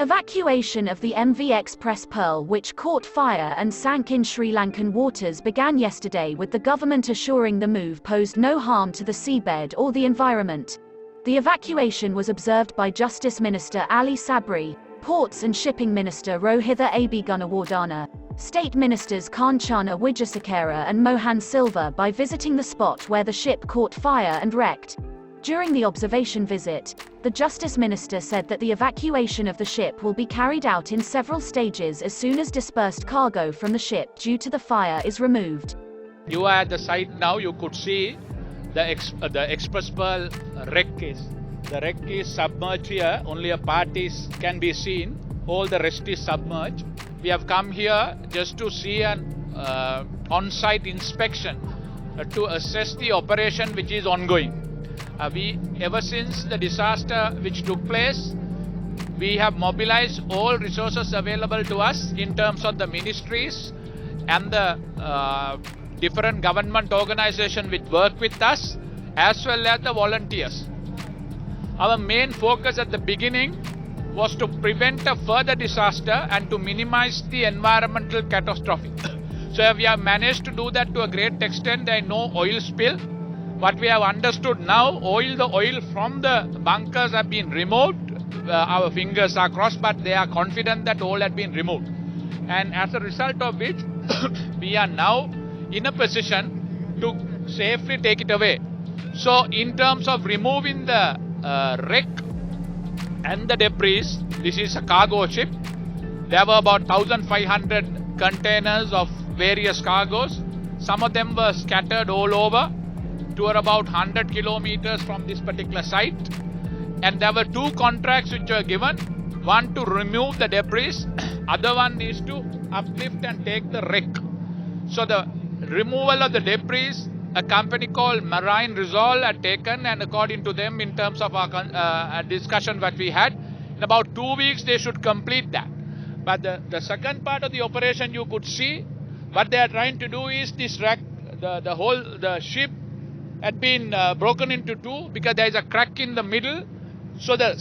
Evacuation of the MV X-Press Pearl, which caught fire and sank in Sri Lankan waters, began yesterday, with the government assuring the move posed no harm to the seabed or the environment. The evacuation was observed by Justice Minister Ali Sabri, Ports and Shipping Minister Rohitha Abhigunawardana, State Ministers Kanchana Wijasekara and Mohan Silva by visiting the spot where the ship caught fire and wrecked. During the observation visit, the Justice Minister said that the evacuation of the ship will be carried out in several stages as soon as dispersed cargo from the ship due to the fire is removed. You are at the site now. You could see the Express Pearl wreck is. The wreck is submerged here. Only a part can be seen. All the rest is submerged. We have come here just to see an on-site inspection to assess the operation which is ongoing. Ever since the disaster which took place, we have mobilized all resources available to us in terms of the ministries and the different government organizations which work with us, as well as the volunteers. Our main focus at the beginning was to prevent a further disaster and to minimize the environmental catastrophe. So we have managed to do that to a great extent. There is no oil spill. What we have understood now, the oil from the bunkers have been removed. Our fingers are crossed, but they are confident that all had been removed. And as a result of which, we are now in a position to safely take it away. So in terms of removing the wreck and the debris, this is a cargo ship. There were about 1,500 containers of various cargoes. Some of them were scattered all over to about 100 kilometers from this particular site. And there were two contracts which were given. One to remove the debris, other one is to uplift and take the wreck. So the removal of the debris, a company called Marine Resolve had taken, and according to them, in terms of our discussion that we had, in about 2 weeks they should complete that. But the second part of the operation, you could see what they are trying to do is this wreck, the ship had been broken into two because there is a crack in the middle. So the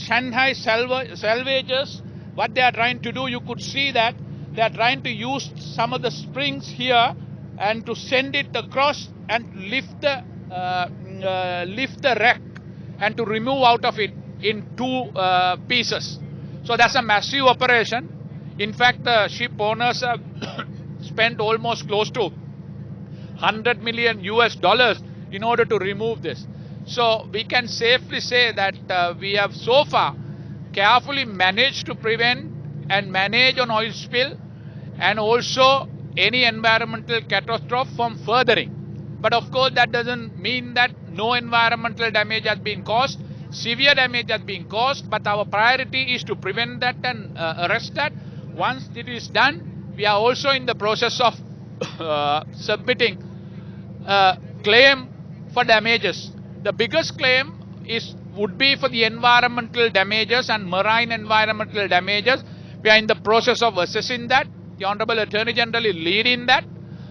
Shanghai salvagers, what they are trying to do, you could see that they are trying to use some of the springs here and to send it across and lift the wreck and to remove out of it in two pieces. So that's a massive operation. In fact, the ship owners have spent almost close to $100 million in order to remove this. So we can safely say that we have so far carefully managed to prevent and manage on oil spill and also any environmental catastrophe from furthering. But of course that doesn't mean that no environmental damage has been caused. Severe damage has been caused, but our priority is to prevent that and arrest that. Once it is done, we are also in the process of submitting a claim for damages. The biggest claim would be for the environmental damages and marine environmental damages. We are in the process of assessing that. The Honorable Attorney General is leading that,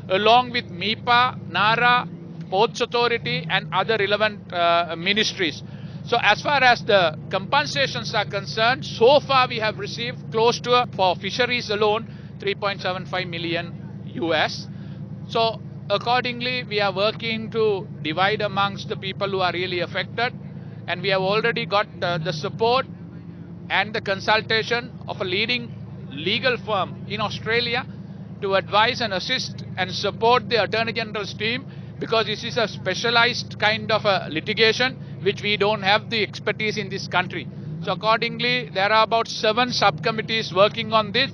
along with MIPA, NARA, Ports Authority and other relevant ministries. So as far as the compensations are concerned, so far we have received close to, for fisheries alone, $3.75 million. So accordingly, we are working to divide amongst the people who are really affected, and we have already got the support and the consultation of a leading legal firm in Australia to advise and assist and support the Attorney General's team, because this is a specialized kind of a litigation which we don't have the expertise in this country. So accordingly, there are about 7 subcommittees working on this.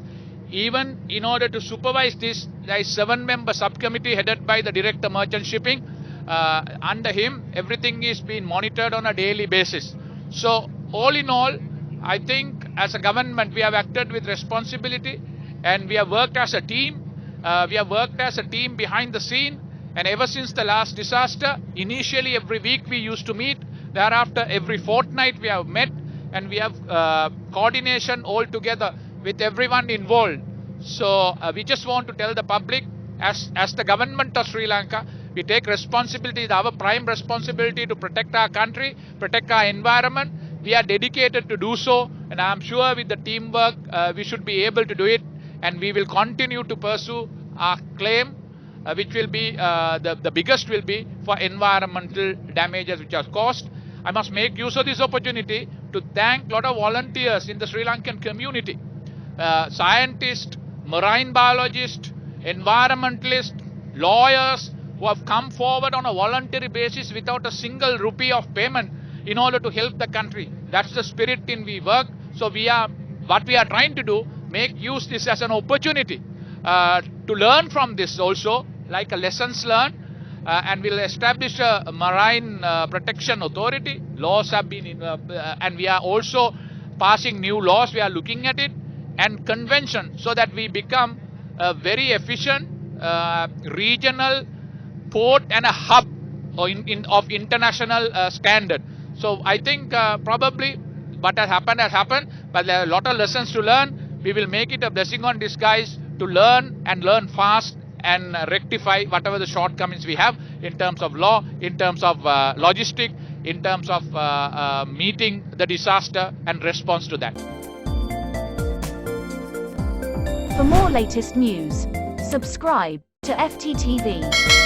Even in order to supervise this, there is 7-member subcommittee headed by the Director Merchant Shipping. Under him, everything is being monitored on a daily basis. So all in all, I think as a government we have acted with responsibility and we have worked as a team. We have worked as a team behind the scene, and ever since the last disaster, initially every week we used to meet. Thereafter every fortnight we have met, and we have coordination all together with everyone involved. So we just want to tell the public, as the government of Sri Lanka, we take responsibility, our prime responsibility to protect our country, protect our environment. We are dedicated to do so, and I am sure with the teamwork we should be able to do it, and we will continue to pursue our claim, which will be the biggest will be for environmental damages which are caused. I must make use of this opportunity to thank a lot of volunteers in the Sri Lankan community, scientists, marine biologists, environmentalists, lawyers who have come forward on a voluntary basis without a single rupee of payment in order to help the country. That's the spirit in we work. So what we are trying to do, make use this as an opportunity to learn from this also, like a lessons learned, and we'll establish a marine protection authority. Laws have been and we are also passing new laws. We are looking at it, and convention, so that we become a very efficient regional port and a hub of international standard. So I think probably what has happened, but there are a lot of lessons to learn. We will make it a blessing on disguise to learn and learn fast and rectify whatever the shortcomings we have in terms of law, in terms of logistic, in terms of meeting the disaster and response to that. For more latest news, subscribe to FTTV.